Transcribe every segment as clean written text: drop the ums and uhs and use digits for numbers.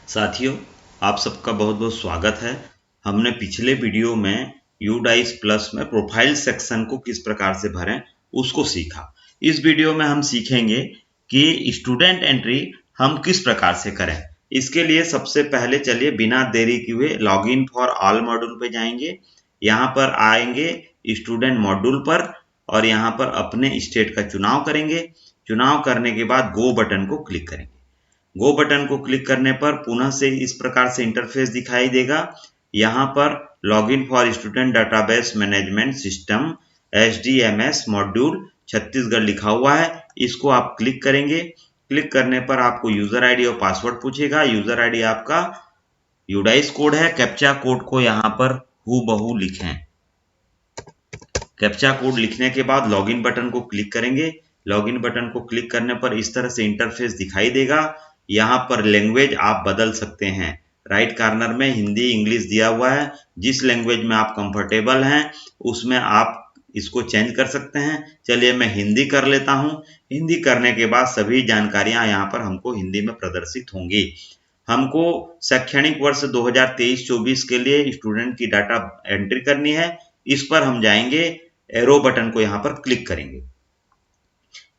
साथियों, आप सबका बहुत बहुत स्वागत है। हमने पिछले वीडियो में यूडाइस प्लस में प्रोफाइल सेक्शन को किस प्रकार से भरें उसको सीखा। इस वीडियो में हम सीखेंगे कि स्टूडेंट एंट्री हम किस प्रकार से करें। इसके लिए सबसे पहले चलिए बिना देरी किए लॉगिन फॉर ऑल मॉड्यूल पे जाएंगे। यहाँ पर आएंगे स्टूडेंट मॉड्यूल पर और यहाँ पर अपने स्टेट का चुनाव करेंगे। चुनाव करने के बाद गो बटन को क्लिक करेंगे। गो बटन को क्लिक करने पर पुनः से इस प्रकार से इंटरफेस दिखाई देगा। यहाँ पर login for student database management system SDMS module Chhattisgarh लिखा हुआ है। इसको आप क्लिक करेंगे। क्लिक करने पर आपको यूजर आईडी और पासवर्ड पूछेगा। यूजर आईडी आपका यूडाइस कोड है। कैप्चा कोड को यहाँ पर हूबहू लिखें। कैप्चा कोड लिखने के बाद लॉगिन बटन को क्लिक करेंगे। लॉगिन बटन को क्लिक करने पर इस तरह से इंटरफेस दिखाई देगा। यहाँ पर लैंग्वेज आप बदल सकते हैं। राइट कॉर्नर में हिंदी इंग्लिश दिया हुआ है। जिस लैंग्वेज में आप कंफर्टेबल हैं उसमें आप इसको चेंज कर सकते हैं। चलिए मैं हिंदी कर लेता हूँ। हिंदी करने के बाद सभी जानकारियां यहाँ पर हमको हिंदी में प्रदर्शित होंगी। हमको शैक्षणिक वर्ष 2023-24 के लिए स्टूडेंट की डाटा एंट्री करनी है। इस पर हम जाएंगे, एरो बटन को यहाँ पर क्लिक करेंगे।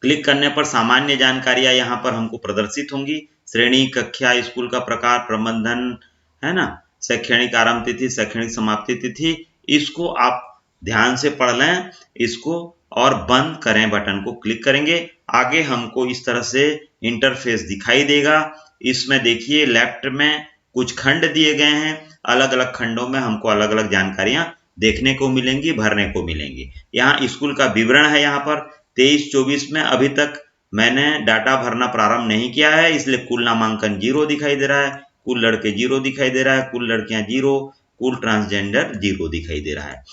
क्लिक करने पर सामान्य जानकारियां यहाँ पर हमको प्रदर्शित होंगी। श्रेणी, कक्षा, स्कूल का प्रकार, प्रबंधन, है ना, शैक्षणिक आरंभ तिथि, शैक्षणिक समाप्ति तिथि। इसको आप ध्यान से पढ़ लें इसको और बंद करें बटन को क्लिक करेंगे। आगे हमको इस तरह से इंटरफेस दिखाई देगा। इसमें देखिए लेफ्ट में कुछ खंड दिए गए हैं। अलग अलग खंडों में हमको अलग अलग जानकारियां देखने को मिलेंगी, भरने को मिलेंगी। यहाँ स्कूल का विवरण है। यहाँ पर 23-24 में अभी तक मैंने डाटा भरना प्रारंभ नहीं किया है, इसलिए कुल नामांकन 0 दिखाई दे रहा है, कुल लड़के 0 दिखाई दे रहा है, कुल लड़कियां 0, कुल ट्रांसजेंडर 0 दिखाई दे रहा है।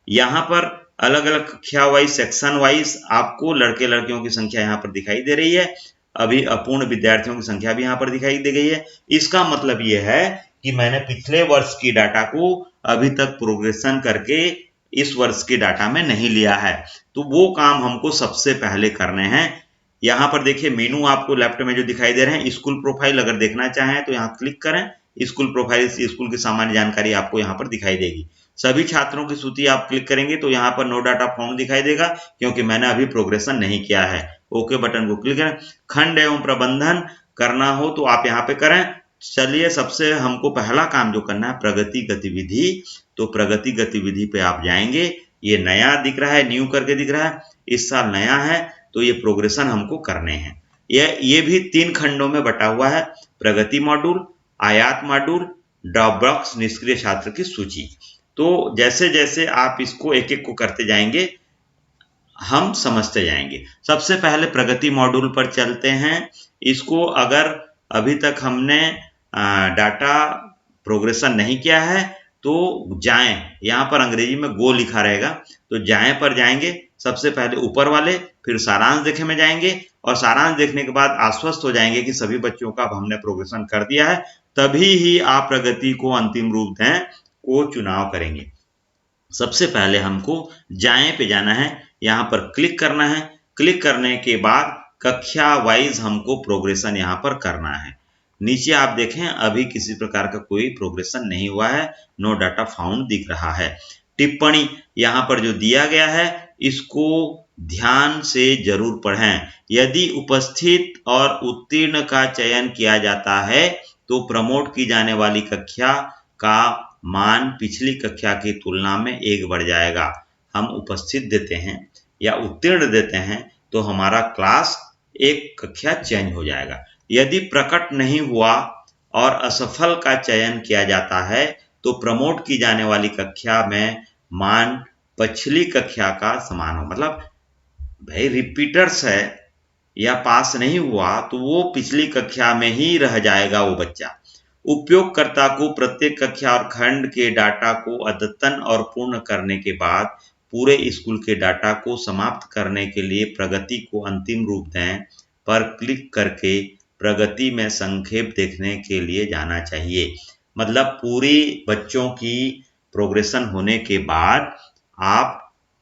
यहाँ पर अलग अलग कक्षा वाइज, सेक्शन वाइज आपको लड़के लड़कियों की संख्या यहाँ पर दिखाई दे रही है। अभी अपूर्ण विद्यार्थियों की संख्या भी यहाँ पर दिखाई दे गई है। इसका मतलब ये है कि मैंने पिछले वर्ष की डाटा को अभी तक प्रोग्रेशन करके इस वर्ष के डाटा में नहीं लिया है। तो वो काम हमको सबसे पहले करने हैं। यहाँ पर देखिए मेनू आपको लेफ्ट में जो दिखाई दे रहे हैं, स्कूल प्रोफाइल अगर देखना चाहें तो यहाँ क्लिक करें। स्कूल प्रोफाइल से स्कूल की सामान्य जानकारी आपको यहाँ पर दिखाई देगी। सभी छात्रों की सूची आप क्लिक करेंगे तो यहाँ पर नो डाटा फाउंड दिखाई देगा, क्योंकि मैंने अभी प्रोग्रेशन नहीं किया है। ओके बटन को क्लिक करें। खंड एवं प्रबंधन करना हो तो आप यहाँ पे करें। चलिए सबसे हमको पहला काम जो करना है प्रगति गतिविधि, तो प्रगति गतिविधि पे आप जाएंगे। ये नया दिख रहा है, न्यू करके दिख रहा है, इस साल नया है, तो ये प्रोग्रेशन हमको करने हैं। ये भी 3 खंडों में बटा हुआ है, प्रगति मॉड्यूल, आयात मॉड्यूल, ड्रॉप बॉक्स, निष्क्रिय छात्र की सूची। तो जैसे जैसे आप इसको एक एक को करते जाएंगे हम समझते जाएंगे। सबसे पहले प्रगति मॉड्यूल पर चलते हैं। इसको अगर अभी तक हमने डाटा प्रोग्रेशन नहीं किया है तो जाएं, यहाँ पर अंग्रेजी में गो लिखा रहेगा, तो जाएं पर जाएंगे। सबसे पहले ऊपर वाले, फिर सारांश देखने में जाएंगे और सारांश देखने के बाद आश्वस्त हो जाएंगे कि सभी बच्चों का अब हमने प्रोग्रेशन कर दिया है। तभी ही आप प्रगति को अंतिम रूप दें को चुनाव करेंगे। सबसे पहले हमको जाएं पे जाना है, यहाँ पर क्लिक करना है। क्लिक करने के बाद कक्षा वाइज हमको प्रोग्रेशन यहाँ पर करना है। नीचे आप देखें अभी किसी प्रकार का कोई प्रोग्रेशन नहीं हुआ है, नो डाटा फाउंड दिख रहा है। टिप्पणी यहाँ पर जो दिया गया है इसको ध्यान से जरूर पढ़ें। यदि उपस्थित और उत्तीर्ण का चयन किया जाता है तो प्रमोट की जाने वाली कक्षा का मान पिछली कक्षा की तुलना में 1 बढ़ जाएगा। हम उपस्थित देते हैं या उत्तीर्ण देते हैं तो हमारा क्लास 1 कक्षा चेंज हो जाएगा। यदि प्रकट नहीं हुआ और असफल का चयन किया जाता है तो प्रमोट की जाने वाली कक्षा में मान पिछली कक्षा का समान हो। मतलब भाई रिपीटर्स है या पास नहीं हुआ तो वो पिछली कक्षा में ही रह जाएगा वो बच्चा। उपयोगकर्ता को प्रत्येक कक्षा और खंड के डाटा को अद्यतन और पूर्ण करने के बाद पूरे स्कूल के डाटा को समाप्त करने के लिए प्रगति को अंतिम रूप दें पर क्लिक करके प्रगति में संक्षेप देखने के लिए जाना चाहिए। मतलब पूरी बच्चों की प्रोग्रेशन होने के बाद आप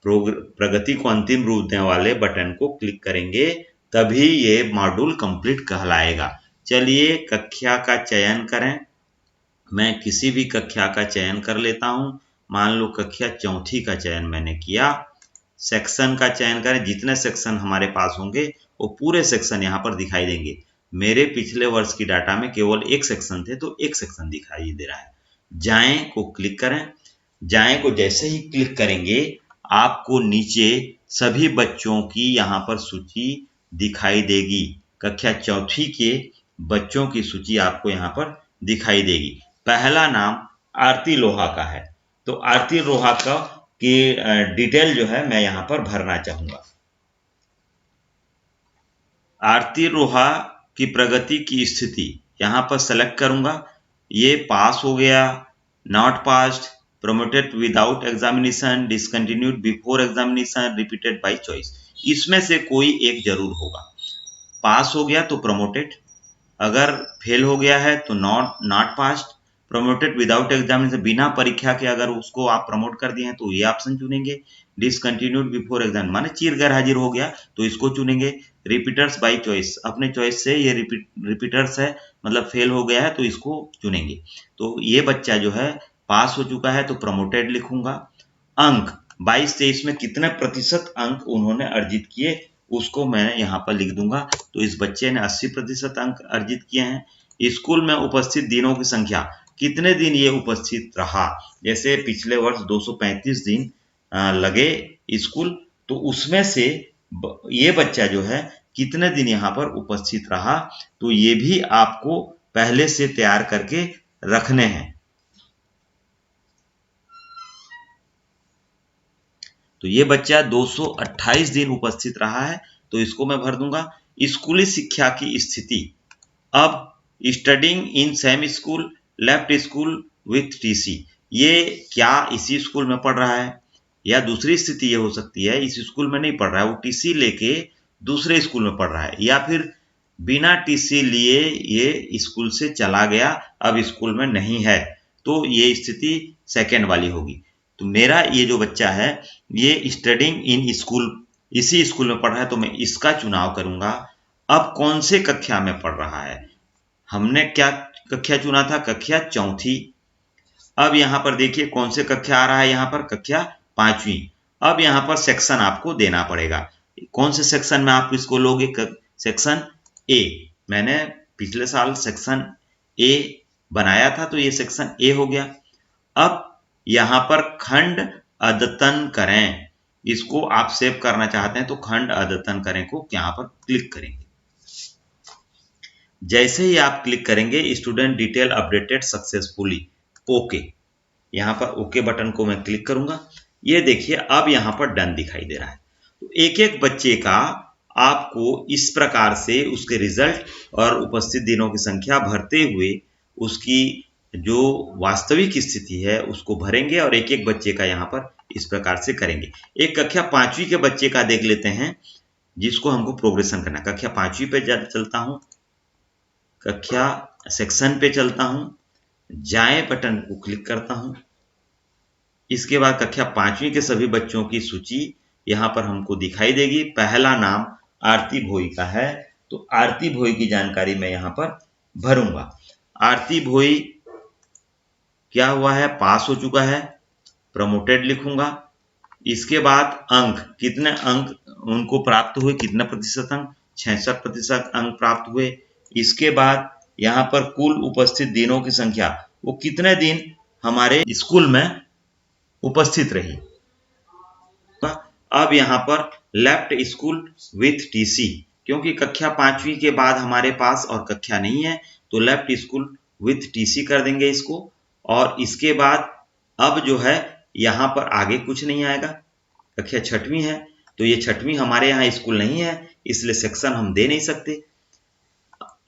प्रगति को अंतिम रूप देने वाले बटन को क्लिक करेंगे, तभी ये मॉड्यूल कंप्लीट कहलाएगा। चलिए कक्षा का चयन करें, मैं किसी भी कक्षा का चयन कर लेता हूं। मान लो कक्षा चौथी का चयन मैंने किया। सेक्शन का चयन करें, जितने सेक्शन हमारे पास होंगे वो पूरे सेक्शन यहाँ पर दिखाई देंगे। मेरे पिछले वर्ष की डाटा में केवल एक सेक्शन थे तो एक सेक्शन दिखाई दे रहा है। जाएं को क्लिक करें। जाएं को जैसे ही क्लिक करेंगे आपको नीचे सभी बच्चों की यहाँ पर सूची दिखाई देगी। कक्षा चौथी के बच्चों की सूची आपको यहाँ पर दिखाई देगी। पहला नाम आरती लोहा का है, तो आरती लोहा का की डिटेल जो है मैं यहाँ पर भरना चाहूंगा। आरती लोहा की प्रगति की स्थिति यहाँ पर सेलेक्ट करूंगा। ये पास हो गया, not passed, promoted without examination, discontinued before examination, repeated by choice. इसमें से कोई एक जरूर होगा। पास हो गया तो प्रमोटेड, अगर फेल हो गया है तो not passed, promoted without examination, बिना परीक्षा के अगर उसको आप प्रमोट कर दिए हैं तो ये ऑप्शन चुनेंगे। डिसकंटिन्यूड बिफोर एग्जाम माने चीर गैर हाजिर हो गया तो इसको चुनेंगे। रिपीटर्स बाय चॉइस, अपने चॉइस से ये रिपीटर्स है, मतलब फेल हो गया है तो इसको चुनेंगे। तो ये बच्चा जो है पास हो चुका है तो प्रमोटेड लिखूंगा। अंक 22-23 में कितने प्रतिशत अंक उन्होंने अर्जित किए उसको मैं यहाँ पर लिख दूंगा। तो इस बच्चे ने 80% अंक अर्जित किए हैं। स्कूल में उपस्थित दिनों की संख्या, कितने दिन ये उपस्थित रहा। जैसे पिछले वर्ष 235 दिन लगे स्कूल, तो उसमें से ये बच्चा जो है कितने दिन यहाँ पर उपस्थित रहा, तो ये भी आपको पहले से तैयार करके रखने हैं। तो ये बच्चा 228 दिन उपस्थित रहा है तो इसको मैं भर दूंगा। स्कूली शिक्षा की स्थिति, अब studying in same school, left school with TC, ये क्या इसी स्कूल में पढ़ रहा है, या दूसरी स्थिति ये हो सकती है इस स्कूल में नहीं पढ़ रहा है, वो टीसी लेके दूसरे स्कूल में पढ़ रहा है, या फिर बिना टीसी लिए ये स्कूल से चला गया, अब स्कूल में नहीं है, तो ये स्थिति सेकेंड वाली होगी। तो मेरा ये जो बच्चा है ये स्टडिंग इन स्कूल, इसी स्कूल में पढ़ रहा है तो मैं इसका चुनाव करूंगा। अब कौन से कक्षा में पढ़ रहा है, हमने क्या कक्षा चुना था, कक्षा चौथी। अब यहाँ पर देखिए कौन से कक्षा आ रहा है, यहाँ पर कक्षा पांचवी। अब यहाँ पर सेक्शन आपको देना पड़ेगा, कौन से सेक्शन में आप इसको लोगे, सेक्शन ए। मैंने पिछले साल सेक्शन ए बनाया था तो ये सेक्शन ए हो गया। अब यहाँ पर खंड अद्यतन करें, इसको आप सेव करना चाहते हैं तो खंड अद्यतन करें को यहाँ पर क्लिक करेंगे। जैसे ही आप क्लिक करेंगे student detail updated successfully, okay, यहाँ पर ओके बटन को मैं क्लिक करूंगा। ये देखिए अब यहाँ पर डन दिखाई दे रहा है। तो एक एक बच्चे का आपको इस प्रकार से उसके रिजल्ट और उपस्थित दिनों की संख्या भरते हुए उसकी जो वास्तविक स्थिति है उसको भरेंगे और एक एक बच्चे का यहाँ पर इस प्रकार से करेंगे। एक कक्षा पांचवी के बच्चे का देख लेते हैं जिसको हमको प्रोग्रेशन करना। कक्षा पांचवी पे चलता हूं, कक्षा सेक्शन पे चलता हूं, जाए बटन को क्लिक करता हूं। इसके बाद कक्षा पांचवी के सभी बच्चों की सूची यहाँ पर हमको दिखाई देगी। पहला नाम आरती भोई का है तो आरती भोई की जानकारी मैं यहाँ पर भरूंगा। आरती भोई क्या हुआ है, पास हो चुका है, प्रमोटेड लिखूंगा। इसके बाद अंक, कितने अंक उनको प्राप्त हुए, कितना प्रतिशत अंक, 66% अंक प्राप्त हुए। इसके बाद यहाँ पर कुल उपस्थित दिनों की संख्या, वो कितने दिन हमारे स्कूल में उपस्थित रही। अब यहाँ पर लेफ्ट स्कूल विथ टीसी, क्योंकि कक्षा पांचवी के बाद हमारे पास और कक्षा नहीं है तो लेफ्ट स्कूल विथ टीसी कर देंगे इसको। और इसके बाद अब जो है यहाँ पर आगे कुछ नहीं आएगा, कक्षा छठवीं है तो ये छठवीं हमारे यहाँ स्कूल नहीं है इसलिए सेक्शन हम दे नहीं सकते,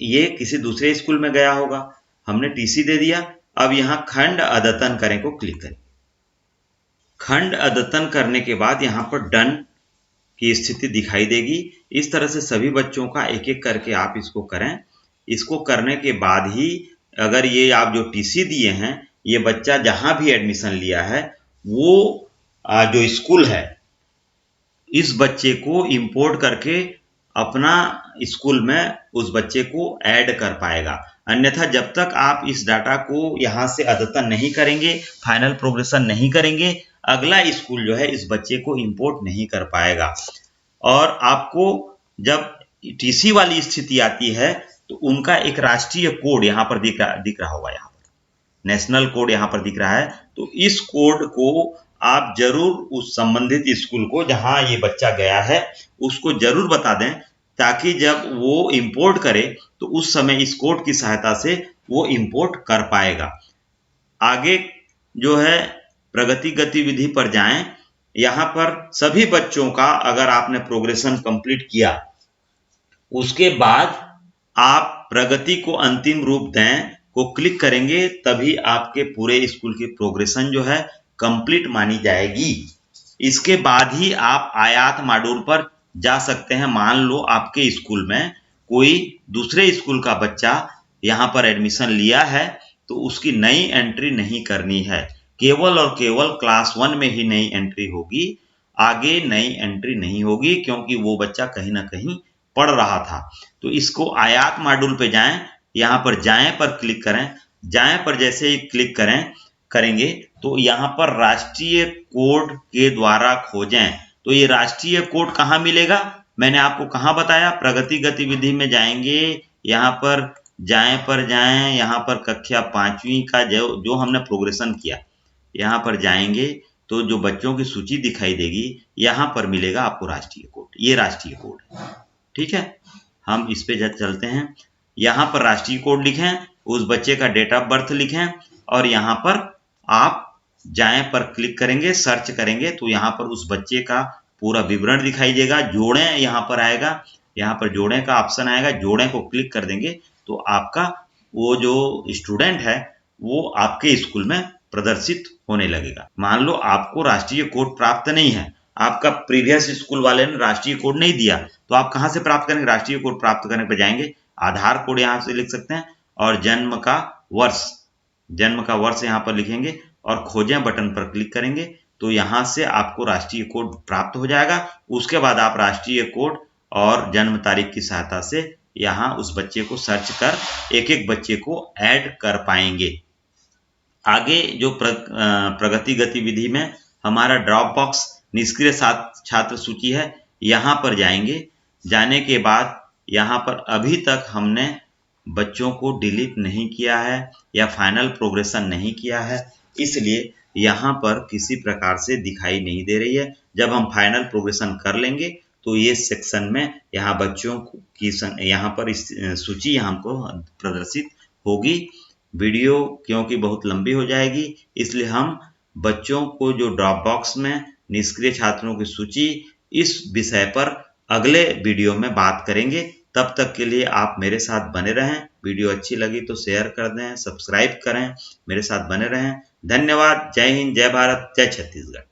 ये किसी दूसरे स्कूल में गया होगा, हमने टीसी दे दिया। अब यहाँ खंड अद्यतन करें को क्लिक करें। खंड अद्यतन करने के बाद यहाँ पर डन की स्थिति दिखाई देगी। इस तरह से सभी बच्चों का एक एक करके आप इसको करें। इसको करने के बाद ही अगर ये आप जो टीसी दिए हैं, ये बच्चा जहां भी एडमिशन लिया है वो जो स्कूल है इस बच्चे को इंपोर्ट करके अपना स्कूल में उस बच्चे को ऐड कर पाएगा। अन्यथा जब तक आप इस डाटा को यहाँ से अद्यतन नहीं करेंगे, फाइनल प्रोग्रेशन नहीं करेंगे, अगला स्कूल जो है इस बच्चे को इंपोर्ट नहीं कर पाएगा। और आपको जब टीसी वाली स्थिति आती है तो उनका एक राष्ट्रीय कोड यहाँ पर दिख रहा होगा, यहाँ पर नेशनल कोड यहाँ पर दिख रहा है। तो इस कोड को आप जरूर उस संबंधित स्कूल को जहां ये बच्चा गया है उसको जरूर बता दें, ताकि जब वो इंपोर्ट करे तो उस समय इस कोड की सहायता से वो इंपोर्ट कर पाएगा। आगे जो है प्रगति गतिविधि पर जाएं। यहाँ पर सभी बच्चों का अगर आपने प्रोग्रेशन कंप्लीट किया, उसके बाद आप प्रगति को अंतिम रूप दें को क्लिक करेंगे, तभी आपके पूरे स्कूल की प्रोग्रेशन जो है कंप्लीट मानी जाएगी। इसके बाद ही आप आयात मॉड्यूल पर जा सकते हैं। मान लो आपके स्कूल में कोई दूसरे स्कूल का बच्चा यहाँ पर एडमिशन लिया है, तो उसकी नई एंट्री नहीं करनी है, केवल और केवल क्लास 1 में ही नई एंट्री होगी, आगे नई एंट्री नहीं होगी, क्योंकि वो बच्चा कहीं ना कहीं पढ़ रहा था। तो इसको आयात मॉड्यूल पे जाएं, यहाँ पर जाएं पर क्लिक करें। जाएं पर जैसे ही क्लिक करेंगे तो यहाँ पर राष्ट्रीय कोड के द्वारा खोजें। तो ये राष्ट्रीय कोड कहाँ मिलेगा, मैंने आपको कहाँ बताया, प्रगति गतिविधि में जाएंगे, यहाँ पर जाएं, यहाँ पर कक्षा 5वीं का जो हमने प्रोग्रेशन किया, यहाँ पर जाएंगे तो जो बच्चों की सूची दिखाई देगी, यहाँ पर मिलेगा आपको राष्ट्रीय कोड। ये राष्ट्रीय कोड है, ठीक है। हम इस पे चलते हैं। यहाँ पर राष्ट्रीय कोड लिखें, उस बच्चे का डेट ऑफ बर्थ लिखें और यहाँ पर आप जाएं पर क्लिक करेंगे, सर्च करेंगे तो यहाँ पर उस बच्चे का पूरा विवरण दिखाई देगा। जोड़ें यहाँ पर आएगा, यहाँ पर जोड़ें का ऑप्शन आएगा, जोड़ें को क्लिक कर देंगे तो आपका वो जो स्टूडेंट है वो आपके स्कूल में प्रदर्शित होने लगेगा। मान लो आपको राष्ट्रीय कोड प्राप्त नहीं है, आपका प्रीवियस स्कूल वाले ने राष्ट्रीय कोड नहीं दिया, तो आप कहां से प्राप्त करेंगे, राष्ट्रीय कोड प्राप्त करने पर जाएंगे, आधार कोड यहां से लिख सकते हैं और जन्म का वर्ष यहां पर लिखेंगे और खोजें बटन पर क्लिक करेंगे तो यहां से आपको राष्ट्रीय कोड प्राप्त हो जाएगा। उसके बाद आप राष्ट्रीय कोड और जन्म तारीख की सहायता से यहां उस बच्चे को सर्च कर एक एक बच्चे को ऐड कर पाएंगे। आगे जो प्रगति गतिविधि में हमारा ड्रॉप बॉक्स निष्क्रिय छात्र सूची है, यहाँ पर जाएंगे। जाने के बाद यहाँ पर अभी तक हमने बच्चों को डिलीट नहीं किया है या फाइनल प्रोग्रेशन नहीं किया है, इसलिए यहाँ पर किसी प्रकार से दिखाई नहीं दे रही है। जब हम फाइनल प्रोग्रेशन कर लेंगे तो ये सेक्शन में यहाँ बच्चों की यहाँ पर सूची हमको प्रदर्शित होगी। वीडियो क्योंकि बहुत लंबी हो जाएगी, इसलिए हम बच्चों को जो ड्रॉप बॉक्स में निष्क्रिय छात्रों की सूची, इस विषय पर अगले वीडियो में बात करेंगे। तब तक के लिए आप मेरे साथ बने रहें। वीडियो अच्छी लगी तो शेयर कर दें, सब्सक्राइब करें, मेरे साथ बने रहें। धन्यवाद। जय हिंद, जय भारत, जय छत्तीसगढ़।